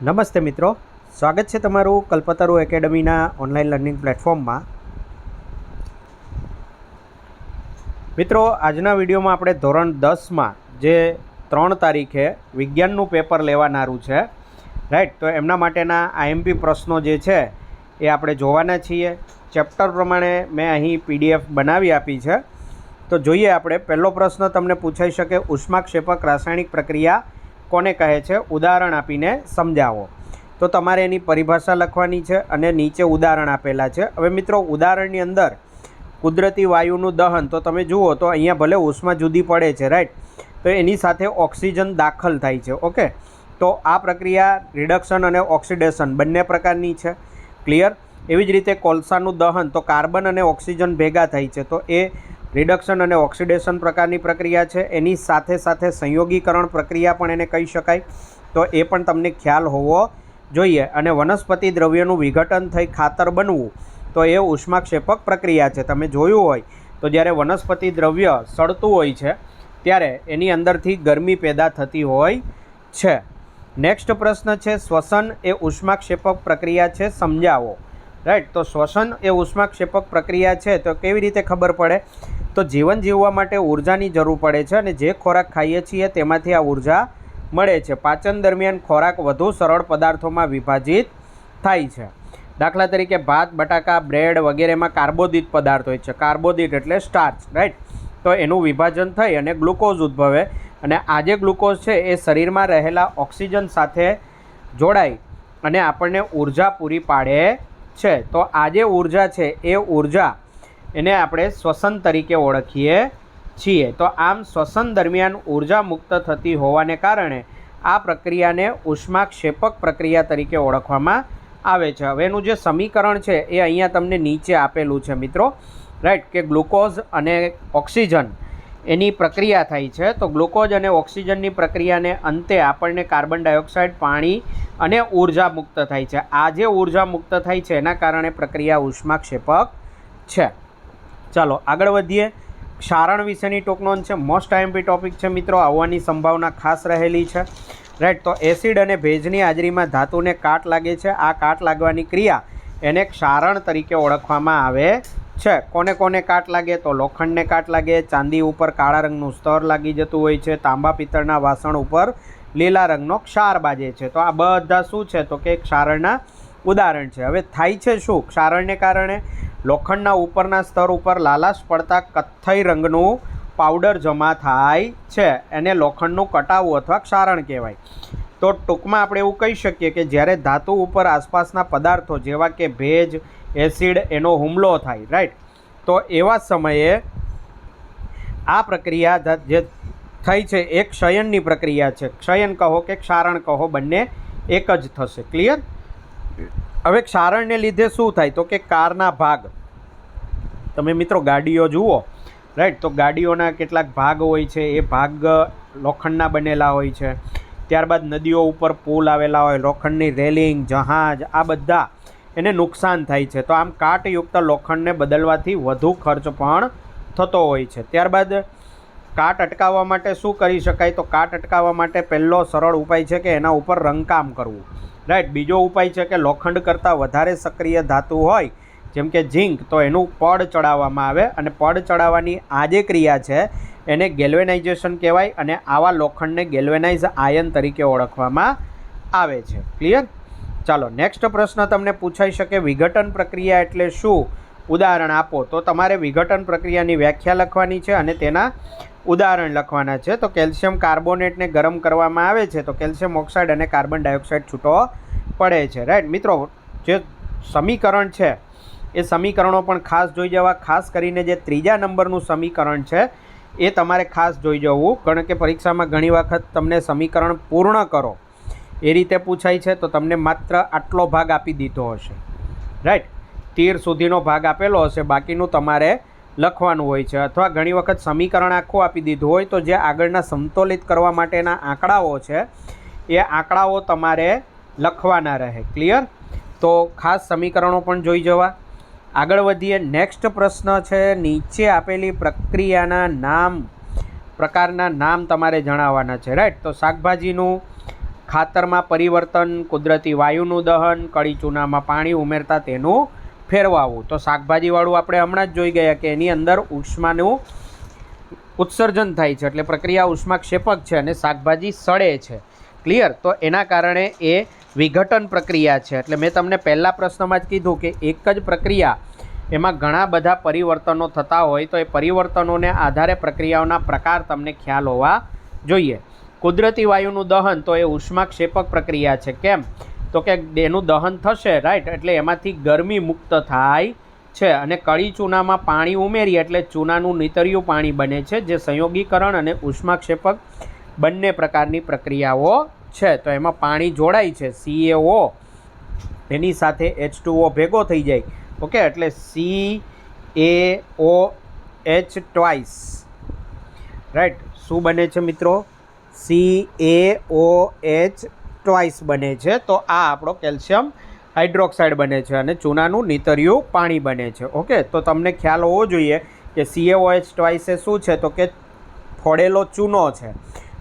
નમસ્તે મિત્રો, સ્વાગત છે તમારું કલ્પતરુ એકેડમીના ઓનલાઈન લર્નિંગ પ્લેટફોર્મમાં। મિત્રો, આજના વિડીયોમાં આપણે ધોરણ 10માં જે 3 તારીખે વિજ્ઞાનનું પેપર લેવાનારું છે, રાઈટ। તો એમના માટેના આઈએમપી પ્રશ્નો જે છે એ આપણે જોવાના છીએ। ચેપ્ટર પ્રમાણે મેં અહીં પીડીએફ બનાવી આપી છે। તો જોઈએ આપણે। પહેલો પ્રશ્ન તમને પૂછાઈ શકે, ઉષ્માક્ષેપક રાસાયણિક પ્રક્રિયા કોને કહે છે, ઉદાહરણ આપીને સમજાવો। તો તમારે એની પરિભાષા લખવાની છે અને નીચે ઉદાહરણ આપેલા છે। હવે મિત્રો, ઉદાહરણની અંદર કુદરતી વાયુનું દહન, તો તમે જુઓ તો અહીંયા ભલે ઉષ્મા જુદી પડે છે, રાઈટ, તો એની સાથે ઓક્સિજન દાખલ થાય છે, ઓકે। તો આ પ્રક્રિયા રિડક્શન અને ઓક્સિડેશન બંને પ્રકારની છે, ક્લિયર। એવી જ રીતે કોલસાનું દહન, તો કાર્બન અને ઓક્સિજન ભેગા થાય છે, તો એ રિડક્શન અને ઓક્સિડેશન પ્રકારની પ્રક્રિયા છે। એની સાથે સાથે સંયોગીકરણ પ્રક્રિયા પણ એને કહી શકાય, તો એ પણ તમને ખ્યાલ હોવો જોઈએ। અને વનસ્પતિ દ્રવ્યનું વિઘટન થઈ ખાતર બનવું, તો એ ઉષ્માક્ષેપક પ્રક્રિયા છે। તમે જોયું હોય તો જ્યારે વનસ્પતિ દ્રવ્ય સડતું હોય છે ત્યારે એની અંદરથી ગરમી પેદા થતી હોય છે। નેક્સ્ટ પ્રશ્ન છે, શ્વસન એ ઉષ્માક્ષેપક પ્રક્રિયા છે, સમજાવો, રાઈટ। તો શ્વસન એ ઉષ્માક્ષેપક પ્રક્રિયા છે, તો કેવી રીતે ખબર પડે? તો જીવન જીવવા માટે ઉર્જાની જરૂર પડે છે અને જે ખોરાક ખાઈએ છીએ તેમાંથી આ ઉર્જા મળે છે। પાચન દરમિયાન ખોરાક વધુ સરળ પદાર્થોમાં વિભાજિત થાય છે। દાખલા તરીકે ભાત, બટાકા, બ્રેડ વગેરેમાં કાર્બોદિત પદાર્થ હોય છે। કાર્બોદિત એટલે સ્ટાર્ચ, રાઈટ। તો એનું વિભાજન થઈ અને ગ્લુકોઝ ઉદ્ભવે અને આ જે ગ્લુકોઝ છે એ શરીરમાં રહેલા ઓક્સિજન સાથે જોડાઈ અને આપણને ઉર્જા પૂરી પાડે છે। તો આ જે ઉર્જા છે એ ઉર્જા એને આપણે શ્વસન તરીકે ઓળખીએ છીએ। તો આમ શ્વસન દરમિયાન ઉર્જા મુક્ત થતી હોવાને કારણે આ પ્રક્રિયાને ઉષ્માક્ષેપક પ્રક્રિયા તરીકે ઓળખવામાં આવે છે। હવે એનું જે સમીકરણ છે એ અહીંયા તમને નીચે આપેલું છે મિત્રો, રાઈટ, કે ગ્લુકોઝ અને ઓક્સિજન એની પ્રક્રિયા થાય છે। તો ગ્લુકોઝ અને ઓક્સિજનની પ્રક્રિયાને અંતે આપણને કાર્બન ડાયોક્સાઇડ, પાણી અને ઉર્જા મુક્ત થાય છે। આ જે ઉર્જા મુક્ત થાય છે એના કારણે પ્રક્રિયા ઉષ્માક્ષેપક છે। ચાલો આગળ વધીએ। ક્ષારણ વિશેની ટૂંક નોંધ છે, મોસ્ટ આઈએમપી ટોપિક છે મિત્રો, આવવાની સંભાવના ખાસ રહેલી છે, રાઈટ। તો એસિડ અને ભેજની હાજરીમાં ધાતુને કાટ લાગે છે, આ કાટ લાગવાની ક્રિયા એને ક્ષારણ તરીકે ઓળખવામાં આવે છે। કોને કોને કાટ લાગે? તો લોખંડને કાટ લાગે, ચાંદી ઉપર કાળા રંગનું સ્તર લાગી જતું હોય છે, તાંબા પિત્તળના વાસણ ઉપર લીલા રંગનો ક્ષાર બાજે છે। તો આ બધા શું છે? તો કે ક્ષારણના ઉદાહરણ છે। હવે થાય છે શું ક્ષારણને કારણે? લોખંડના ઉપરના સ્તર ઉપર લાલાશ પડતા કથ્થઈ રંગનું પાવડર જમા થાય છે, એને લોખંડનું કટાવું અથવા ક્ષારણ કહેવાય। તો ટૂંકમાં આપણે એવું કહી શકીએ કે જ્યારે ધાતુ ઉપર આસપાસના પદાર્થો જેવા કે ભેજ, એસિડ એનો હુમલો થાય, રાઈટ, તો એવા સમયે આ પ્રક્રિયા જે થઈ છે એ ક્ષયનની પ્રક્રિયા છે। ક્ષયન કહો કે ક્ષારણ કહો, બંને એક જ થશે, ક્લિયર। હવે ક્ષારણને લીધે શું થાય? તો કે કારના ભાગ, તમે મિત્રો ગાડીઓ જુઓ, રાઈટ, તો ગાડીઓના કેટલાક ભાગ હોય છે, એ ભાગ લોખંડના બનેલા હોય છે। ત્યારબાદ નદીઓ ઉપર પુલ આવેલા હોય, લોખંડની રેલિંગ, જહાજ, આ બધા એને નુકસાન થાય છે। તો આમ કાટયુક્ત લોખંડને બદલવાથી વધુ ખર્ચ પણ થતો હોય છે। ત્યારબાદ કાટ અટકાવવા માટે શું કરી શકાય? તો કાટ અટકાવવા માટે પહેલો સરળ ઉપાય છે કે એના ઉપર રંગકામ કરવું, રાઈટ। બીજો ઉપાય છે કે લોખંડ કરતાં વધારે સક્રિય ધાતુ હોય જેમ કે ઝીંક, તો એનું પડ ચડાવવામાં આવે અને પડ ચડાવવાની આ જે ક્રિયા છે એને ગેલ્વેનાઇઝેશન કહેવાય અને આવા લોખંડને ગેલ્વેનાઇઝ આયન તરીકે ઓળખવામાં આવે છે, ક્લિયર। ચાલો નેક્સ્ટ પ્રશ્ન તમને પૂછાઈ શકે, વિઘટન પ્રક્રિયા એટલે શું, ઉદાહરણ આપો। તો તમારે વિઘટન પ્રક્રિયાની વ્યાખ્યા લખવાની છે અને તેના ઉદાહરણ લખવાના છે। તો કેલ્શિયમ કાર્બોનેટને ગરમ કરવામાં આવે છે તો કેલ્શિયમ ઓક્સાઇડ અને કાર્બન ડાયોક્સાઇડ છૂટો પડે છે, રાઈટ। મિત્રો, જે સમીકરણ છે એ સમીકરણો પણ ખાસ જોઈ જવા, ખાસ કરીને જે ત્રીજા નંબરનું સમીકરણ છે એ તમારે ખાસ જોઈ જવું, કારણ કે પરીક્ષામાં ઘણી વખત તમને સમીકરણ પૂર્ણ કરો એ રીતે પૂછાય છે તો તમને માત્ર આટલો ભાગ આપી દીધો હશે, રાઈટ, તીર સુધીનો ભાગ આપેલો હશે, બાકીનું તમારે લખવાનું હોય છે। અથવા ઘણી વખત સમીકરણ આખું આપી દીધું હોય તો જે આગળના સમતોલિત કરવા માટેના આંકડાઓ છે એ આંકડાઓ તમારે લખવાના રહે, ક્લિયર। તો ખાસ સમીકરણો પણ જોઈ જવા। આગળ વધીએ। નેક્સ્ટ પ્રશ્ન છે, નીચે આપેલી પ્રક્રિયાના નામ, પ્રકારના નામ તમારે જણાવવાના છે, રાઈટ। તો શાકભાજીનું ખાતરમાં પરિવર્તન, કુદરતી વાયુનું દહન, કળી ચૂનામાં પાણી ઉમેરતા તેનું ફેરવાવું. તો શાકભાજીવાળું આપણે હમણાં જ જોઈ ગયા કે એની અંદર ઉષ્માનું ઉત્સર્જન થાય છે, એટલે પ્રક્રિયા ઉષ્માક્ષેપક છે અને શાકભાજી સડે છે. ક્લિયર? તો એના કારણે એ વિઘટન પ્રક્રિયા છે. એટલે મેં તમને પહેલા પ્રશ્નમાં જ કીધું કે એક જ પ્રક્રિયા એમાં ઘણા બધા પરિવર્તનો થતા હોય, તો એ પરિવર્તનોને આધારે પ્રક્રિયાઓના પ્રકાર તમને ખ્યાલ હોવા જોઈએ. કુદરતી વાયુનું દહન તો એ ઉષ્માક્ષેપક પ્રક્રિયા છે. કેમ? તો કે એનું દહન થશે, રાઈટ, એટલે એમાંથી ગરમી મુક્ત થાય છે. અને કળી ચૂનામાં પાણી ઉમેરી એટલે ચૂનાનું નીતર્યું પાણી બને છે, જે સંયોગીકરણ અને ઉષ્માક્ષેપક બંને પ્રકારની પ્રક્રિયાઓ છે. તો એમાં પાણી જોડાય છે, CaO એની સાથે H2O ભેગો થઈ જાય. ઓકે, એટલે CaOH ટ્વાઇસ, રાઈટ. શું બને છે મિત્રો? CaOH ટ્વાઇસ બને છે. તો આ આપણો કેલ્શિયમ હાઇડ્રોક્સાઇડ બને છે અને ચૂનાનું નીતર્યું પાણી બને છે. ઓકે, તો તમને ખ્યાલ હોવો જોઈએ કે CaOH ટ્વાઇસ એ શું છે? તો કે ફોડેલો ચૂનો છે.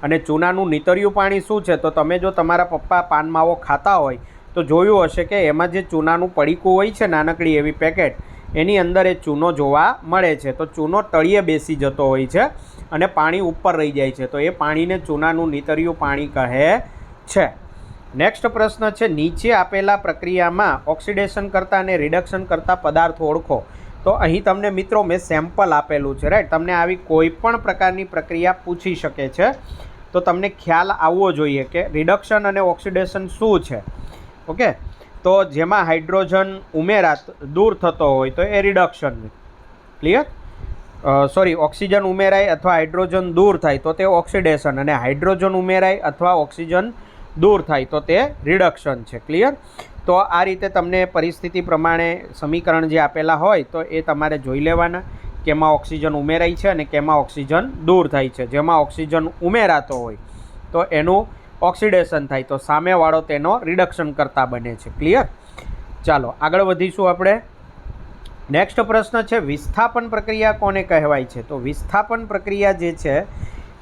અને ચૂનાનું નીતર્યું પાણી શું છે? તો તમે જો તમારા પપ્પા પાન માવો ખાતા હોય તો જોયું હશે કે એમાં જે ચૂનાનું પડીકું હોય છે, નાનકડી એવી પેકેટ, એની અંદર એ ચૂનો જોવા મળે છે. તો ચૂનો તળિયે બેસી જતો હોય છે અને પાણી ઉપર રહી જાય છે. તો એ પાણીને ચૂનાનું નીતર્યું પાણી કહે છે. નેક્સ્ટ પ્રશ્ન છે, નીચે આપેલા પ્રક્રિયામાં ઓક્સિડેશન કરતા અને રિડક્શન કરતા પદાર્થો ઓળખો. તો અહીં તમને મિત્રો મેં સેમ્પલ આપેલું છે, રાઈટ. તમને આવી કોઈ પણ પ્રકારની પ્રક્રિયા પૂછી શકે છે, તો તમને ખ્યાલ આવવો જોઈએ કે રિડક્શન અને ઓક્સિડેશન શું છે. ઓકે, તો જેમાં હાઇડ્રોજન ઉમેરા દૂર થતો હોય તો એ રિડક્શન. ક્લિયર? ઓક્સિજન ઉમેરાય અથવા હાઇડ્રોજન દૂર થાય તો તે ઓક્સિડેશન, અને હાઇડ્રોજન ઉમેરાય અથવા ઓક્સિજન દૂર થાય તો તે રિડક્શન છે. ક્લિયર? તો આ રીતે તમને પરિસ્થિતિ પ્રમાણે સમીકરણ જે આપેલા હોય તો એ તમારે જોઈ લેવાના, કેમાં ઓક્સિજન ઉમેરાય છે અને કેમાં ઓક્સિજન દૂર થાય છે. જેમાં ઓક્સિજન ઉમેરાતો હોય તો એનું ઓક્સિડેશન થાય, તો સામેવાળો તેનો રિડક્શન કરતા બને છે. ક્લિયર? ચાલો આગળ વધીશું આપણે. નેક્સ્ટ પ્રશ્ન છે, વિસ્થાપન પ્રક્રિયા કોને કહેવાય છે? તો વિસ્થાપન પ્રક્રિયા જે છે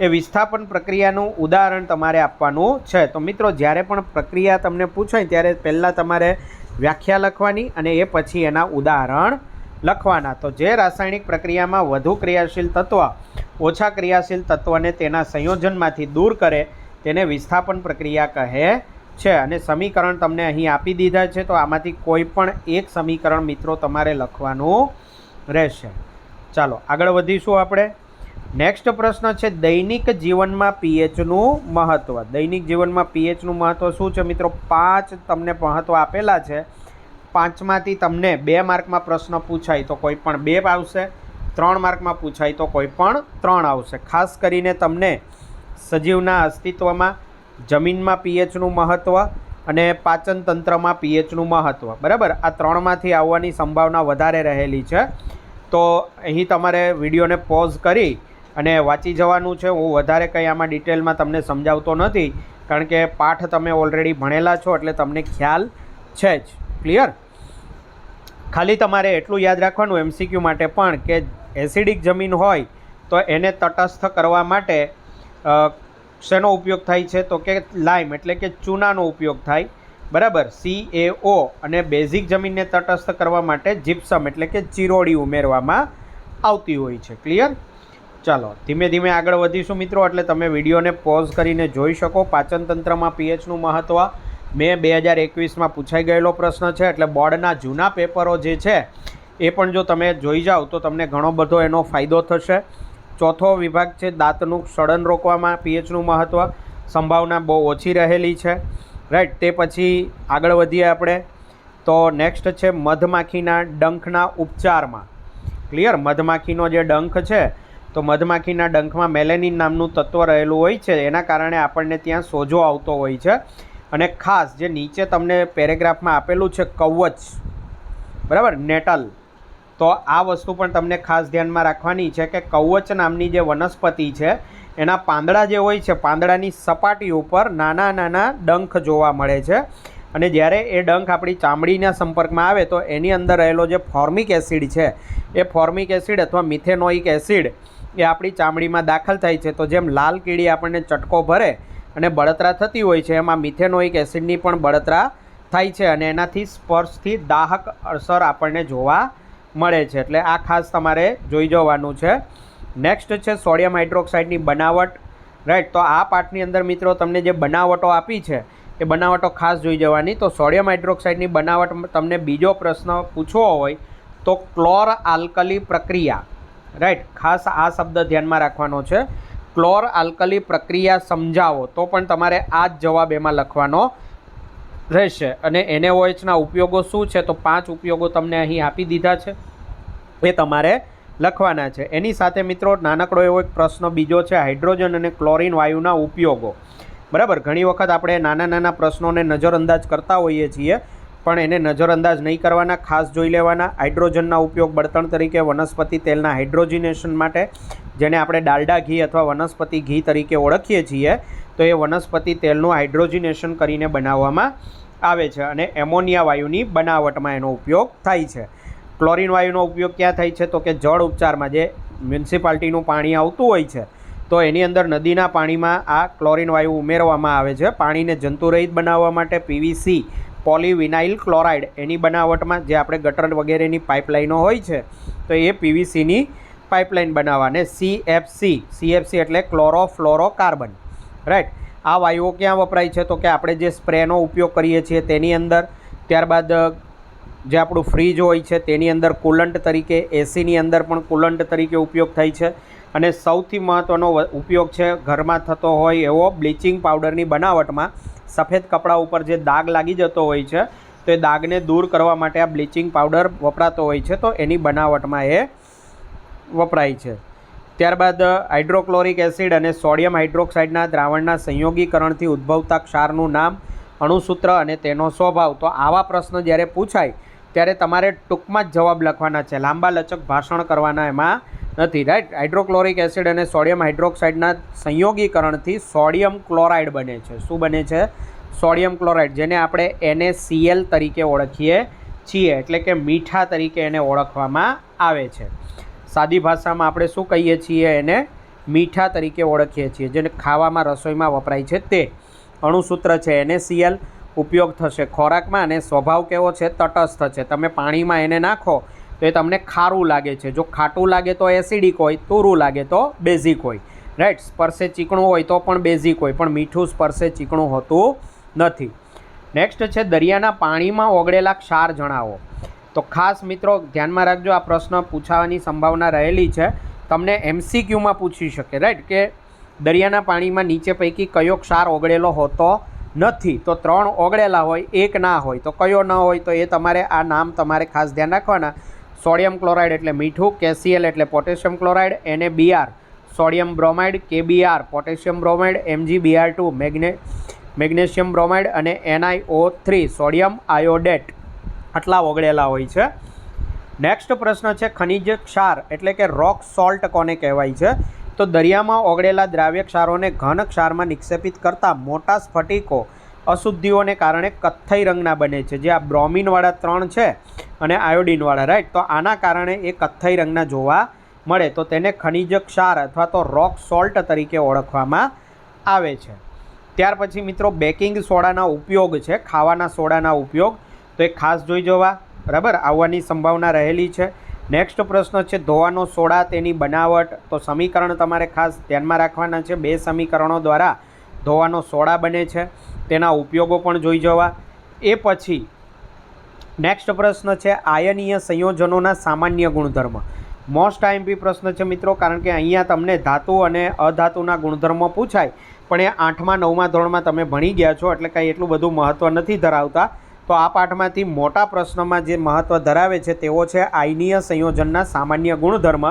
એ વિસ્થાપન પ્રક્રિયાનું ઉદાહરણ તમારે આપવાનું છે. તો મિત્રો, જ્યારે પણ પ્રક્રિયા તમને પૂછાય ત્યારે પહેલાં તમારે વ્યાખ્યા લખવાની અને એ પછી એના ઉદાહરણ લખવાના. તો જે રાસાયણિક પ્રક્રિયામાં વધુ ક્રિયાશીલ તત્વ ઓછા ક્રિયાશીલ તત્વને તેના સંયોજનમાંથી દૂર કરે તેને વિસ્થાપન પ્રક્રિયા કહે છે. અને સમીકરણ તમને અહીં આપી દીધા છે, તો આમાંથી કોઈ પણ એક સમીકરણ મિત્રો તમારે લખવાનું રહેશે. ચાલો આગળ વધીશું આપણે. નેક્સ્ટ પ્રશ્ન છે, દૈનિક જીવનમાં પીએચનું મહત્ત્વ. દૈનિક જીવનમાં પીએચનું મહત્ત્વ શું છે મિત્રો? 5 તમને મહત્ત્વ આપેલા છે. 5માંથી તમને 2 માર્કમાં પ્રશ્ન પૂછાય તો કોઈ પણ 2 આવશે, 3 માર્કમાં પૂછાય તો કોઈ પણ 3 આવશે. ખાસ કરીને તમને સજીવના અસ્તિત્વમાં, જમીનમાં પીએચનું મહત્ત્વ અને પાચન તંત્રમાં પીએચનું મહત્ત્વ, બરાબર, આ 3માંથી આવવાની સંભાવના વધારે રહેલી છે. તો અહીં તમારે વિડીયોને પોઝ કરી અને વાંચી જવાનું છે. હું વધારે કંઈ આમાં ડિટેલમાં તમને સમજાવતો નથી, કારણ કે પાઠ તમે ઓલરેડી ભણેલા છો એટલે તમને ખ્યાલ છે જ. ક્લિયર? ખાલી તમારે એટલું યાદ રાખવાનું MCQ માટે પણ કે એસિડિક જમીન હોય તો એને તટસ્થ કરવા માટે શેનો ઉપયોગ થાય છે? તો કે લાઇમ એટલે કે ચૂનાનો ઉપયોગ થાય, બરાબર, CaO. અને બેઝિક જમીનને તટસ્થ કરવા માટે જીપ્સમ એટલે કે ચિરોડી ઉમેરવામાં આવતી હોય છે. ક્લિયર? ચાલો ધીમે ધીમે આગળ વધીશું મિત્રો, એટલે તમે વિડીયોને પોઝ કરીને જોઈ શકો. પાચન તંત્રમાં પીએચનું મહત્ત્વ મેં 2021માં પૂછાઈ ગયેલો પ્રશ્ન છે, એટલે બોર્ડના જૂના પેપરો જે છે એ પણ જો તમે જોઈ જાઓ તો તમને ઘણો બધો એનો ફાયદો થશે. ચોથો વિભાગ છે, દાંતનું સડન રોકવામાં પીએચનું મહત્ત્વ, સંભાવના બહુ ઓછી રહેલી છે, રાઈટ. તે પછી આગળ વધીએ આપણે. તો નેક્સ્ટ છે, મધમાખીના ડંખના ઉપચારમાં. ક્લિયર? મધમાખીનો જે ડંખ છે તો મધમાખીના ડંખમાં મેલેનિન નામનું તત્વ રહેલું હોય છે, એના કારણે આપણને ત્યાં સોજો આવતો હોય છે. અને ખાસ જે નીચે તમને પેરેગ્રાફમાં આપેલું છે કવચ, બરાબર, નેટલ, તો આ વસ્તુ પણ તમને ખાસ ધ્યાનમાં રાખવાની છે કે કવચ નામની જે વનસ્પતિ છે એના પાંદડા જે હોય છે, પાંદડાની સપાટી ઉપર નાના નાના ડંખ જોવા મળે છે. અને જ્યારે એ ડંખ આપણી ચામડીના સંપર્કમાં આવે તો એની અંદર રહેલો જે ફોર્મિક એસિડ છે એ ફોર્મિક એસિડ અથવા મિથેનોઇક એસિડ એ આપણી ચામડીમાં દાખલ થાય છે. તો જેમ લાલ કીડી આપણને ચટકો ભરે અને બળતરા થતી હોય છે એમાં મિથેનોઇક એસિડની પણ બળતરા થાય છે અને એનાથી સ્પર્શથી દાહક અસર આપણને જોવા મળે છે. એટલે આ ખાસ તમારે જોઈ જવાનું છે. નેક્સ્ટ છે સોડિયમ હાઇડ્રોક્સાઇડની બનાવટ. રાઈટ, તો આ પાઠની અંદર મિત્રો તમને જે બનાવટો આપી છે એ બનાવટો ખાસ જોઈ જવાની. તો સોડિયમ હાઇડ્રોક્સાઇડની બનાવટ તમને બીજો પ્રશ્ન પૂછવો હોય તો ક્લોર આલ્કલી પ્રક્રિયા. રાઈટ, ખાસ આ શબ્દ ધ્યાનમાં રાખવાનો છે. ક્લોર આલ્કલી પ્રક્રિયા સમજાવો તો પણ તમારે આ જ જવાબ એમાં લખવાનો રહેશે. અને NaOHના ઉપયોગો શું છે તો 5 ઉપયોગો તમને અહીં આપી દીધા છે, એ તમારે લખવાના છે. એની સાથે મિત્રો નાનકડો એવો એક પ્રશ્ન બીજો છે, હાઇડ્રોજન અને ક્લોરિન વાયુના ઉપયોગો. બરાબર, ઘણી વખત આપણે નાના નાના પ્રશ્નોને નજરઅંદાજ કરતા હોઈએ છીએ, પણ એને નજરઅંદાજ નહીં કરવાના, ખાસ જોઈ લેવાના. હાઇડ્રોજનના ઉપયોગ બળતણ તરીકે, વનસ્પતિ તેલના હાઇડ્રોજિનેશન માટે, જેને આપણે ડાલડા ઘી અથવા વનસ્પતિ ઘી તરીકે ઓળખીએ છીએ, તો એ વનસ્પતિ તેલનું હાઇડ્રોજિનેશન કરીને બનાવવામાં આવે છે. અને એમોનિયા વાયુની બનાવટમાં એનો ઉપયોગ થાય છે. ક્લોરિન વાયુનો ઉપયોગ ક્યાં થાય છે તો કે જળ ઉપચારમાં, જે મ્યુનિસિપાલિટીનું પાણી આવતું હોય છે તો એની અંદર નદીના પાણીમાં આ ક્લોરિન વાયુ ઉમેરવામાં આવે છે પાણીને જંતુરહિત બનાવવા માટે. PVC પોલીવિનાઇલ ક્લોરાઇડ એની બનાવટમાં, જે આપણે ગટર વગેરેની પાઇપલાઇનો હોય છે તો એ PVCની પાઇપલાઇન બનાવવા. અને CFC એટલે ક્લોરોફ્લોરોકાર્બન. રાઈટ, આ વાયુઓ ક્યાં વપરાય છે તો કે આપણે જે સ્પ્રેનો ઉપયોગ કરીએ છીએ તેની અંદર, ત્યારબાદ જે આપણું ફ્રીજ હોય છે તેની અંદર કુલન્ટ તરીકે, એસીની અંદર પણ કુલન્ટ તરીકે ઉપયોગ થાય છે. અને સૌથી મહત્ત્વનો ઉપયોગ છે ઘરમાં થતો હોય એવો બ્લીચિંગ પાવડરની બનાવટમાં. સફેદ કપડા ઉપર જે દાગ લાગી જતો હોય છે તો એ દાગને દૂર કરવા માટે આ બ્લીચિંગ પાવડર વપરાતો હોય છે, તો એની બનાવટમાં એ વપરાય છે. ત્યારબાદ હાઇડ્રોક્લોરિક એસિડ અને સોડિયમ હાઇડ્રોક્સાઇડના દ્રાવણના સંયોગીકરણથી ઉદ્ભવતા ક્ષારનું નામ, અણુસૂત્ર અને તેનો સ્વભાવ. તો આવા પ્રશ્ન જ્યારે પૂછાય ત્યારે તમારે ટૂંકમાં જ જવાબ લખવાના છે, લાંબા લચક ભાષણ કરવાના એમાં નથી. રાઈટ, હાઇડ્રોક્લોરિક એસિડ અને સોડિયમ હાઇડ્રોક્સાઇડના સંયોગીકરણથી સોડિયમ ક્લોરાઇડ બને છે. શું બને છે? સોડિયમ ક્લોરાઇડ, જેને આપણે NaCl તરીકે ઓળખીએ છીએ, એટલે કે મીઠા તરીકે એને ઓળખવામાં આવે છે. સાદી ભાષામાં આપણે શું કહીએ છીએ? એને મીઠા તરીકે ઓળખીએ છીએ, જેને ખાવામાં, રસોઈમાં વપરાય છે તે. અણુસૂત્ર છે NaCl, ઉપયોગ થશે ખોરાકમાં, અને સ્વભાવ કેવો છે? તટસ્થ છે. તમે પાણીમાં એને નાખો તો એ તમને ખારું લાગે છે, જો ખાટું લાગે તો એસિડિક હોય, તુરું લાગે તો બેઝિક હોય. રાઈટ, સ્પર્શે ચીકણું હોય તો પણ બેઝિક હોય, પણ મીઠું સ્પર્શે ચીકણું હોતું નથી. નેક્સ્ટ છે દરિયાના પાણીમાં ઓગળેલા ક્ષાર જણાવો. તો ખાસ મિત્રો ધ્યાનમાં રાખજો, આ પ્રશ્ન પૂછાવાની સંભાવના રહેલી છે, તમને MCQમાં પૂછી શકે. રાઈટ, કે દરિયાના પાણીમાં નીચે પૈકી કયો ક્ષાર ઓગળેલો હોતો નથી? તો 3 ઓગળેલા હોય, 1 ના હોય, તો કયો ન હોય? તો એ તમારે આ નામ તમારે ખાસ ધ્યાન રાખવાના. સોડિયમ ક્લોરાઇડ એટલે મીઠું, KCl એટલે potassium chloride, NaBr sodium bromide, KBr potassium bromide, MgBr2 magnesium bromide અને NiO3 સોડિયમ આયોડેટ. આટલા ઓગળેલા હોય છે. નેક્સ્ટ પ્રશ્ન છે ખનિજ ક્ષાર એટલે કે રોક સોલ્ટ કોને કહેવાય છે? તો દરિયામાં ઓગળેલા દ્રાવ્ય ક્ષારોને ઘન ક્ષારમાં નિક્ષેપિત કરતાં મોટા સ્ફટિકો અશુદ્ધિઓને કારણે કથ્થઈ રંગના બને છે. જે આ બ્રોમિનવાળા 3 છે અને આયોડિનવાળા. રાઈટ, તો આના કારણે એ કથ્થઈ રંગના જોવા મળે, તો તેને ખનિજ ક્ષાર અથવા તો રોક સોલ્ટ તરીકે ઓળખવામાં આવે છે. ત્યાર પછી મિત્રો બેકિંગ સોડાના ઉપયોગ છે, ખાવાના સોડાના ઉપયોગ, તો એ ખાસ જોઈ જવા. બરાબર, આવવાની સંભાવના રહેલી છે. નેક્સ્ટ પ્રશ્ન છે ધોવાનો સોડા, તેની બનાવટ. તો સમીકરણ તમારે ખાસ ધ્યાનમાં રાખવાના છે. 2 સમીકરણો દ્વારા ધોવાનો સોડા બને છે, તેના ઉપયોગો પણ જોઈ જવા. એ પછી નેક્સ્ટ પ્રશ્ન છે આયનીય સંયોજનોના સામાન્ય ગુણધર્મ. મોસ્ટ IMP પ્રશ્ન છે મિત્રો, કારણ કે અહીંયા તમને ધાતુ અને અધાતુના ગુણધર્મો પૂછાય, પણ એ 8મા 9મા ધોરણમાં તમે ભણી ગયા છો, એટલે કંઈ એટલું બધું મહત્ત્વ નથી ધરાવતા. તો આ પાઠમાંથી મોટા પ્રશ્નમાં જે મહત્ત્વ ધરાવે છે તેવો છે આયનીય સંયોજનના સામાન્ય ગુણધર્મ.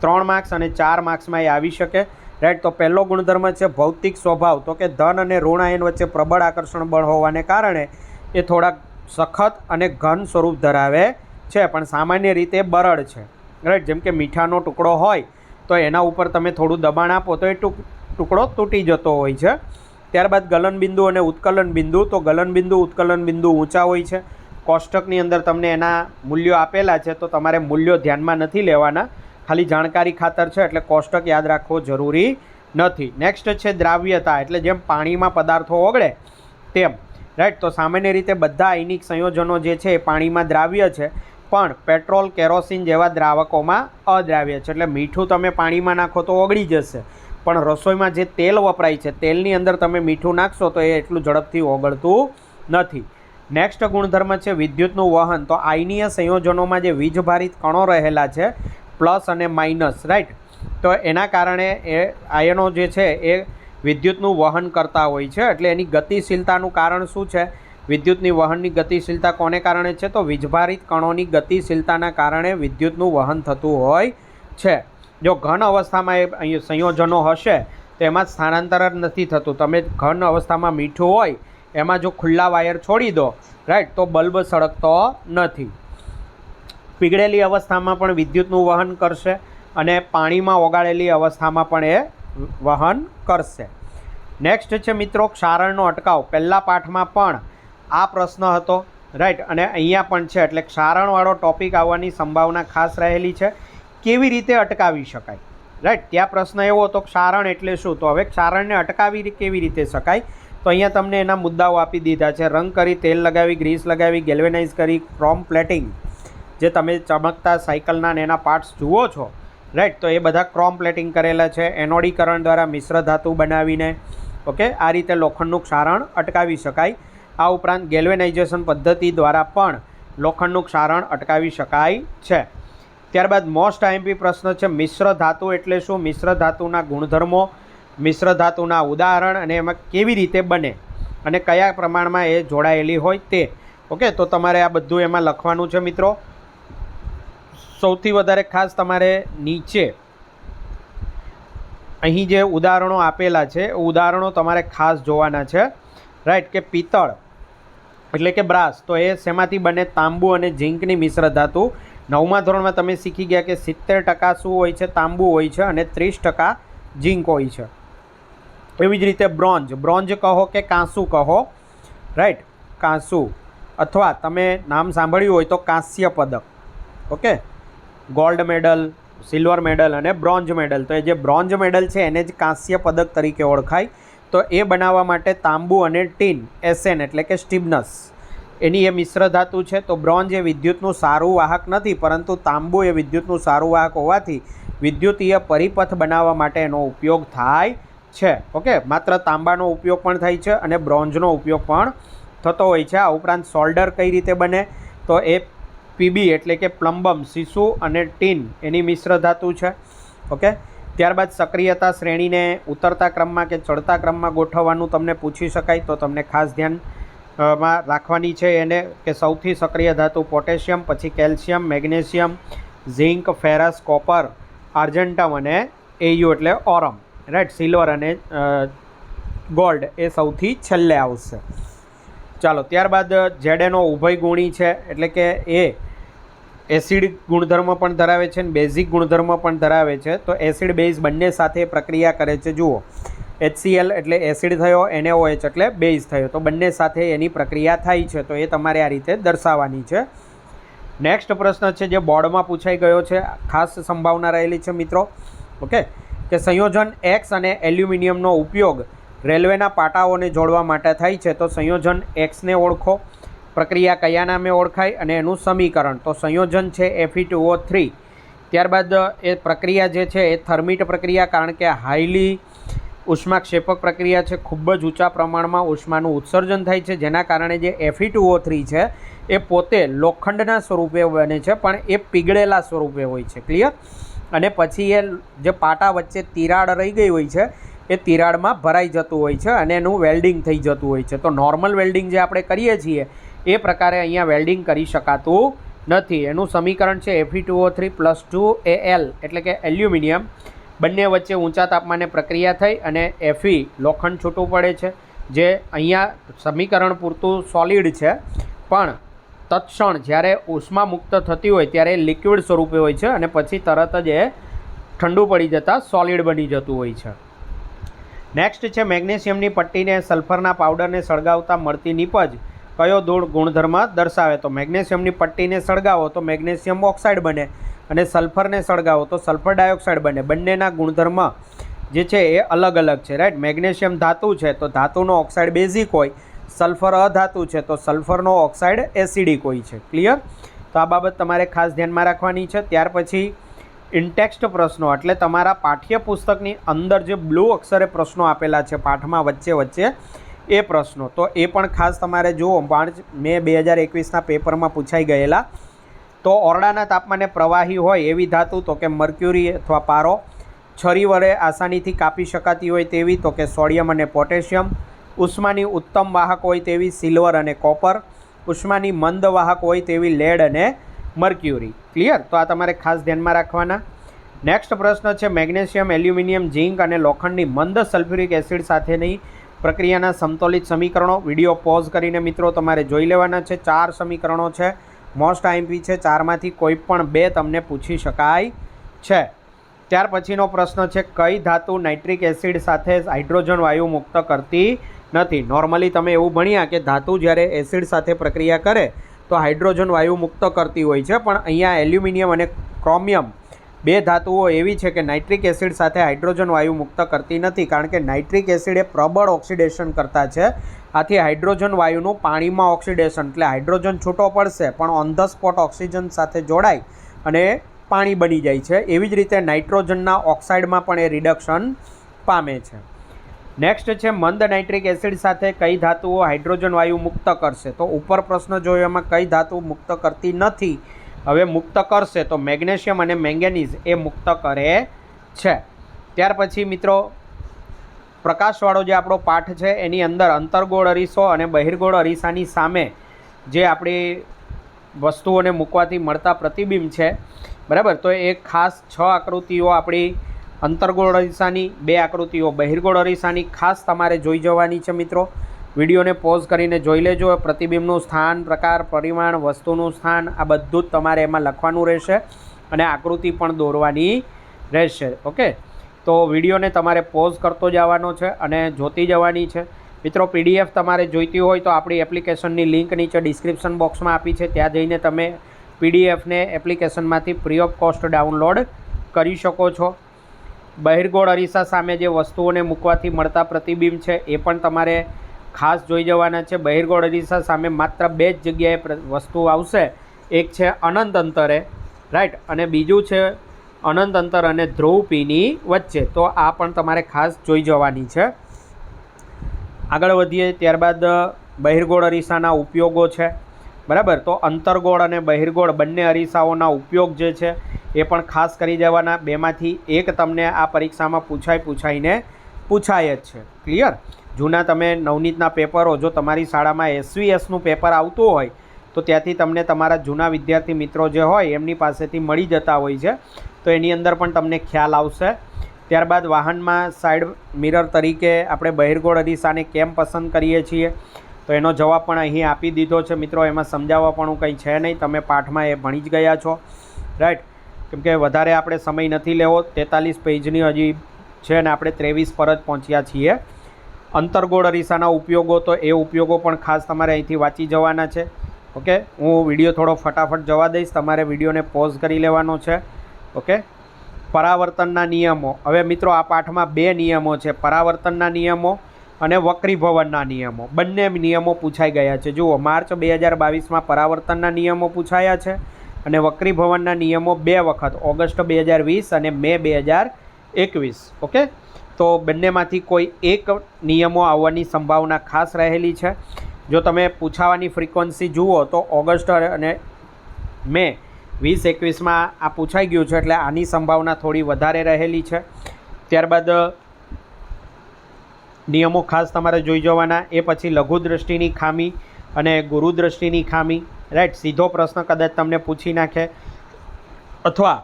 3 માર્ક્સ અને 4 માર્ક્સમાં એ આવી શકે. રાઈટ, તો પહેલો ગુણધર્મ છે ભૌતિક સ્વભાવ. તો કે ધન અને ઋણ આયન વચ્ચે પ્રબળ આકર્ષણ બળ હોવાને કારણે એ થોડાક સખત અને ઘન સ્વરૂપ ધરાવે છે, પણ સામાન્ય રીતે બરડ છે. રાઈટ, જેમ કે મીઠાનો ટુકડો હોય તો એના ઉપર તમે થોડું દબાણ આપો તો એ ટુકડો તૂટી જતો હોય છે. ત્યારબાદ ગલનબિંદુ અને ઉત્કલન બિંદુ. તો ગલનબિંદુ, ઉત્કલન બિંદુ ઊંચા હોય છે. કોષ્ટકની અંદર તમને એના મૂલ્યો આપેલા છે, તો તમારે મૂલ્યો ધ્યાનમાં નથી લેવાના, ખાલી જાણકારી ખાતર છે, એટલે કોષ્ટક યાદ રાખવો જરૂરી નથી. નેક્સ્ટ છે દ્રાવ્યતા, એટલે જેમ પાણીમાં પદાર્થો ઓગળે તેમ, રાઈટ. તો સામાન્ય રીતે બધા આયનિક સંયોજનો જે છે એ પાણીમાં દ્રાવ્ય છે, પણ પેટ્રોલ, કેરોસીન જેવા દ્રાવકોમાં અદ્રાવ્ય છે. એટલે મીઠું તમે પાણીમાં નાખો તો ઓગળી જશે, પણ રસોઈમાં જે તેલ વપરાય છે તેલની અંદર તમે મીઠું નાખશો તો એ એટલું ઝડપથી ઓગળતું નથી. નેક્સ્ટ ગુણધર્મ છે વિદ્યુતનું વહન. તો આયનીય સંયોજનોમાં જે વીજભારિત કણો રહેલા છે પ્લસ અને માઇનસ, રાઈટ, તો એના કારણે એ આયનો જે છે એ વિદ્યુતનું વહન કરતા હોય છે. એટલે એની ગતિશીલતાનું કારણ શું છે? વિદ્યુતની વહનની ગતિશીલતા કોને કારણે છે? તો વીજભારિત કણોની ગતિશીલતાના કારણે વિદ્યુતનું વહન થતું હોય છે. જો ઘન અવસ્થામાં એ સંયોજનો હશે તો એમાં સ્થાનાંતર નથી થતું. તમે ઘન અવસ્થામાં મીઠું હોય એમાં જો ખુલ્લા વાયર છોડી દો, રાઈટ, તો બલ્બ સળગતો નથી. પીગળેલી અવસ્થામાં પણ વિદ્યુતનું વહન કરશે અને પાણીમાં ઓગાળેલી અવસ્થામાં પણ એ વહન કરશે. નેક્સ્ટ છે મિત્રો ક્ષારણનો અટકાવ. પહેલા પાઠમાં પણ આ પ્રશ્ન હતો, રાઈટ, અને અહીંયા પણ છે. એટલે ક્ષારણવાળો ટોપિક આવવાની સંભાવના ખાસ રહેલી છે. કેવી રીતે અટકાવી શકાય, રાઈટ? ત્યાં પ્રશ્ન એવો હતો ક્ષારણ એટલે શું, તો હવે ક્ષારણને અટકાવી કેવી રીતે શકાય, તો અહીંયા તમને એના મુદ્દાઓ આપી દીધા છે. રંગ કરી, તેલ લગાવી, ગ્રીસ લગાવી, ગેલ્વેનાઇઝ કરી, ક્રોમ પ્લેટિંગ, જે તમે ચમકતા સાયકલના ને એના પાર્ટ્સ જુઓ છો, રાઈટ, તો એ બધા ક્રોમ પ્લેટિંગ કરેલા છે. એનોડીકરણ દ્વારા મિશ્ર ધાતુ બનાવીને, ઓકે, આ રીતે લોખંડનું ક્ષારણ અટકાવી શકાય. આ ઉપરાંત ગેલ્વેનાઇઝેશન પદ્ધતિ દ્વારા પણ લોખંડનું ક્ષારણ અટકાવી શકાય છે. ત્યારબાદ મોસ્ટ આઈએમપી પ્રશ્ન છે મિશ્ર ધાતુ એટલે શું, મિશ્ર ધાતુના ગુણધર્મો, મિશ્ર ધાતુના ઉદાહરણ અને એમાં કેવી રીતે બને અને કયા પ્રમાણમાં એ જોડાયેલી હોય તે. ઓકે, તો તમારે આ બધું એમાં લખવાનું છે મિત્રો. સૌથી વધારે ખાસ તમારે નીચે અહીં જે ઉદાહરણો આપેલા છે ઉદાહરણો તમારે ખાસ જોવાના છે, રાઈટ. કે પિત્તળ એટલે કે બ્રાસ, તો એ શેમાંથી બને? તાંબુ અને ઝીંકની મિશ્ર ધાતુ. 9મા ધોરણમાં તમે શીખી ગયા કે 70% શું હોય છે? તાંબુ હોય છે અને 30% ઝીંક હોય છે. એવી જ રીતે બ્રોન્ઝ, બ્રોન્ઝ કહો કે કાંસુ કહો, રાઈટ, કાંસુ, અથવા તમે નામ સાંભળ્યું હોય તો કાંસ્ય પદક, okay, gold medal, silver medal અને બ્રોન્ઝ મેડલ. તો એ જે બ્રોન્ઝ મેડલ છે એને જ કાંસ્ય પદક તરીકે ઓળખાય. તો એ બનાવવા માટે તાંબુ અને ટીન, એસેન એટલે કે સ્ટીબનસ, એની એ મિશ્ર ધાતુ છે. તો બ્રોન્ઝ એ વિદ્યુતનું સારું વાહક નથી, પરંતુ તાંબુ એ વિદ્યુતનું સારું વાહક હોવાથી વિદ્યુતીય પરિપથ બનાવવા માટે એનો ઉપયોગ થાય છે. ઓકે, માત્ર તાંબાનો ઉપયોગ પણ થાય છે અને બ્રોન્ઝનો ઉપયોગ પણ થતો હોય છે. આ ઉપરાંત સોલ્ડર કઈ રીતે બને? તો એ પીબી એટલે કે પ્લમ્બમ, સીસુ અને ટીન એની મિશ્ર ધાતુ છે. ઓકે, ત્યારબાદ સક્રિયતા શ્રેણીને ઉતરતા ક્રમમાં કે ચડતા ક્રમમાં ગોઠવવાનું તમને પૂછી શકાય, તો તમને ખાસ ધ્યાન માં રાખવાની છે એને કે સૌથી સક્રિય ધાતુ પોટેશિયમ, પછી calcium, magnesium, zinc, ferrous, copper, argentum અને એયુ એટલે ઓરમ, રાઈટ, સિલ્વર અને ગોલ્ડ એ સૌથી છેલ્લે આવશે. ચાલો, ત્યારબાદ ઝેડએનો ઉભય ગુણી છે, એટલે કે એ એસિડ ગુણધર્મ પણ ધરાવે છે અને બેઝિક ગુણધર્મ પણ ધરાવે છે. તો એસિડ બેઝ બંને સાથે પ્રક્રિયા કરે છે. જુઓ, HCl એટલે એસિડ થયો, NaOH એટલે બેઝ થયો, તો બંને સાથે એની પ્રક્રિયા થાય છે. તો એ તમારે આ રીતે દર્શાવવાની છે. નેક્સ્ટ પ્રશ્ન છે જે બોર્ડમાં પૂછાઈ ગયો છે, ખાસ સંભાવના રહેલી છે મિત્રો. ઓકે, કે સંયોજન એક્સ અને એલ્યુમિનિયમનો ઉપયોગ રેલવેના પાટાઓને જોડવા માટે થાય છે. તો સંયોજન એક્સને ઓળખો, પ્રક્રિયા કયા નામે ઓળખાય અને એનું સમીકરણ. તો સંયોજન છે Fe2O3. ત્યારબાદ એ પ્રક્રિયા જે છે એ થર્મિટ પ્રક્રિયા, કારણ કે હાઈલી ઉષ્માક્ષેપક પ્રક્રિયા છે. ખૂબ જ ઊંચા પ્રમાણમાં ઉષ્માનું ઉત્સર્જન થાય છે, જેના કારણે જે Fe2O3 છે એ પોતે લોખંડના સ્વરૂપે બને છે, પણ એ પીગળેલા સ્વરૂપે હોય છે. ક્લિયર? અને પછી એ જે પાટા વચ્ચે તિરાડ રહી ગઈ હોય છે એ તિરાડમાં ભરાઈ જતું હોય છે અને એનું વેલ્ડિંગ થઈ જતું હોય છે. તો નોર્મલ વેલ્ડિંગ જે આપણે કરીએ છીએ એ પ્રકારે અહીંયા વેલ્ડિંગ કરી શકાતું નથી. એનું સમીકરણ છે Fe2O3 + 2Al એટલે કે એલ્યુમિનિયમ. બંને વચ્ચે ઊંચા તાપમાને પ્રક્રિયા થઈ અને Fe લોખંડ છૂટું પડે છે, જે અહીંયા સમીકરણ પૂરતું સોલિડ છે, પણ તત્ક્ષણ જ્યારે ઉષ્મા મુક્ત થતી હોય ત્યારે લિક્વિડ સ્વરૂપે હોય છે અને પછી તરત જ એ ઠંડુ પડી જતાં સોલિડ બની જતું હોય છે. નેક્સ્ટ છે મેગ્નેશિયમની પટ્ટીને સલ્ફરના પાવડરને સળગાવતા મળતી નીપજ કયો ધૂળ ગુણધર્મ દર્શાવે? તો મેગ્નેશિયમની પટ્ટીને સળગાવો તો મેગ્નેશિયમ ઓક્સાઇડ બને અને સલ્ફરને સળગાવો તો સલ્ફર ડાયોક્સાઇડ બને. બંનેના ગુણધર્મ જે છે એ અલગ અલગ છે, રાઈટ. મેગ્નેશિયમ ધાતુ છે તો ધાતુનો ઓક્સાઇડ બેઝિક હોય, સલ્ફર અધાતુ છે તો સલ્ફરનો ઓક્સાઇડ એસિડિક હોય છે. ક્લિયર? તો આ બાબત તમારે ખાસ ધ્યાનમાં રાખવાની છે. ત્યાર પછી ઇનટેક્સ્ટ પ્રશ્નો એટલે તમારા પાઠ્યપુસ્તકની અંદર જે બ્લુ અક્ષરે પ્રશ્નો આપેલા છે પાઠમાં વચ્ચે એ પ્રશ્નો, તો એ પણ ખાસ તમારે જુઓ. 5 મે 2021ના પેપરમાં પૂછાઈ ગયેલા. તો ઓરડાના તાપમાને પ્રવાહી હોય એવી ધાતુ તો કે મર્ક્યુરી અથવા પારો, છરી વડે આસાનીથી કાપી શકાતી હોય તેવી તો કે સોડિયમ અને પોટેશિયમ, ઉષ્માની ઉત્તમ વાહક હોય તેવી સિલ્વર અને કોપર, ઉષ્માની મંદ વાહક હોય તેવી લેડ અને મર્ક્યુરી. ક્લિયર? તો આ તમારે ખાસ ધ્યાનમાં રાખવાના. નેક્સ્ટ પ્રશ્ન છે મેગ્નેશિયમ, એલ્યુમિનિયમ, ઝીંક અને લોખંડની મંદ સલ્ફ્યુરિક એસિડ સાથેની પ્રક્રિયાના સમતોલિત સમીકરણો. વિડીયો પોઝ કરીને મિત્રો તમારે જોઈ લેવાના છે. 4 સમીકરણો છે, મોસ્ટ આઈએમપી છે, 4માંથી કોઈ પણ 2 તમને પૂછી શકાય છે. ત્યાર પછીનો પ્રશ્ન છે કઈ ધાતુ નાઇટ્રિક એસિડ સાથે હાઇડ્રોજન વાયુ મુક્ત કરતી નથી? નોર્મલી તમે એવું ભણ્યા કે ધાતુ જ્યારે એસિડ સાથે પ્રક્રિયા કરે તો હાઇડ્રોજન વાયુ મુક્ત કરતી હોય છે, પણ અહીંયા એલ્યુમિનિયમ અને ક્રોમિયમ 2 ધાતુઓ એવી છે કે નાઇટ્રિક એસિડ સાથે હાઇડ્રોજન વાયુ મુક્ત કરતી નથી, કારણ કે નાઇટ્રિક એસિડ એ પ્રબળ ઓક્સિડેશન કરતા છે. આથી હાઇડ્રોજન વાયુનું પાણીમાં ઓક્સિડેશન એટલે હાઇડ્રોજન છૂટો પડશે પણ ઓન ધ સ્પોટ ઓક્સિજન સાથે જોડાય અને પાણી બની જાય છે. એવી જ રીતે નાઇટ્રોજનના ઓક્સાઇડમાં પણ એ રિડક્શન પામે છે. નેક્સ્ટ છે મંદ નાઇટ્રિક એસિડ સાથે કઈ ધાતુઓ હાઇડ્રોજન વાયુ મુક્ત કરશે? તો ઉપર પ્રશ્ન જોયો એમાં કઈ ધાતુ મુક્ત કરતી નથી. હવે મુક્ત કરશે તો મેગ્નેશિયમ અને મેંગેનીઝ એ મુક્ત કરે છે. ત્યાર પછી મિત્રો પ્રકાશવાળો જે આપણો પાઠ છે એની અંદર અંતર્ગોળ અરીસો અને બહિર્ગોળ અરીસાની સામે જે આપણી વસ્તુઓને મૂકવાથી મળતા પ્રતિબિંબ છે, બરાબર, તો એ ખાસ 6 આકૃતિઓ આપણી અંતર્ગોળ અરીસાની, 2 આકૃતિઓ બહિર્ગોળ અરીસાની ખાસ તમારે જોઈ જવાની છે મિત્રો. વિડીયોને પોઝ કરીને જોઈ લેજો. પ્રતિબિંબનું સ્થાન, પ્રકાર, પરિમાણ, વસ્તુનું સ્થાન આ બધું જ તમારે એમાં લખવાનું રહેશે અને આકૃતિ પણ દોરવાની રહેશે. ઓકે, તો વિડીયોને તમારે પોઝ કરતો જવાનો છે અને જોતી જવાની છે મિત્રો. PDF તમારે જોઈતી હોય તો આપણી એપ્લિકેશનની લિંક નીચે ડિસ્ક્રિપ્શન બોક્સમાં આપી છે, ત્યાં જઈને તમે PDFને એપ્લિકેશનમાંથી ફ્રી ઓફ કોસ્ટ ડાઉનલોડ કરી શકો છો. બહિર્ગોળ અરીસા સામે જે વસ્તુઓને મૂકવાથી મળતા પ્રતિબિંબ છે એ પણ તમારે ખાસ જોઈ જવાના છે. બહિર્ગોળ અરીસા સામે માત્ર 2 જ જગ્યાએ વસ્તુ આવશે. એક છે અનંત અંતરે, રાઈટ, અને બીજું છે અનંત અંતર અને ધ્રુવ પીની વચ્ચે. તો આ પણ તમારે ખાસ જોઈ જવાની છે. આગળ વધીએ ત્યારબાદ બહિર્ગોળ અરીસાના ઉપયોગો છે, બરાબર. તો અંતર્ગોળ અને બહિર્ગોળ બંને અરીસાઓના ઉપયોગ જે છે એ પણ ખાસ કરી જવાના. 2માંથી એક તમને આ પરીક્ષામાં પૂછાઈને પૂછાય જ છે. ક્લિયર? જૂના તમે નવનીતના પેપરો, જો તમારી શાળામાં SVSનું પેપર આવતું હોય તો ત્યાંથી તમને તમારા જૂના વિદ્યાર્થી મિત્રો જે હોય એમની પાસેથી મળી જતા હોય છે, તો એની અંદર પણ તમને ખ્યાલ આવશે. ત્યારબાદ વાહનમાં સાઈડ મિરર તરીકે આપણે બહિર્ગોળ અરીસાને કેમ પસંદ કરીએ છીએ તો એનો જવાબ પણ અહીં આપી દીધો છે મિત્રો. એમાં સમજાવવા પણ કંઈ છે નહીં, તમે પાઠમાં એ ભણી જ ગયા છો, રાઈટ. કેમ કે વધારે આપણે સમય નથી લેવો. 43 પેજની હજી છે અને આપણે 23 પર જ પહોંચ્યા છીએ. અંતર્ગોળ અરીસાના ઉપયોગો, તો એ ઉપયોગો પણ ખાસ તમારે અહીંથી વાંચી જવાના છે. ઓકે, હું વિડીયો થોડો ફટાફટ જવા દઈશ, તમારે વિડીયોને પોઝ કરી લેવાનો છે. ઓકે, પરાવર્તનના નિયમો. હવે મિત્રો આ પાઠમાં 2 નિયમો છે, પરાવર્તનના નિયમો અને વક્રીભવનના નિયમો. બંને નિયમો પૂછાઈ ગયા છે. જુઓ, માર્ચ 2022માં પરાવર્તનના નિયમો પૂછાયા છે અને વક્રીભવનના નિયમો 2 વખત, ઓગસ્ટ 2020 અને મે 2021. ઓકે, તો બંનેમાંથી કોઈ એક નિયમો આવવાની સંભાવના ખાસ રહેલી છે. જો તમે પૂછાવાની ફ્રિકવન્સી જુઓ તો ઓગસ્ટ અને મે 2021માં આ પૂછાઈ ગયું છે, એટલે આની સંભાવના થોડી વધારે રહેલી છે. ત્યારબાદ નિયમો ખાસ તમારે જોઈ જવાના. એ પછી લઘુ દ્રષ્ટિની ખામી અને ગુરુ દ્રષ્ટિની ખામી, રાઈટ. સીધો પ્રશ્ન કદાચ તમને પૂછી નાખે, અથવા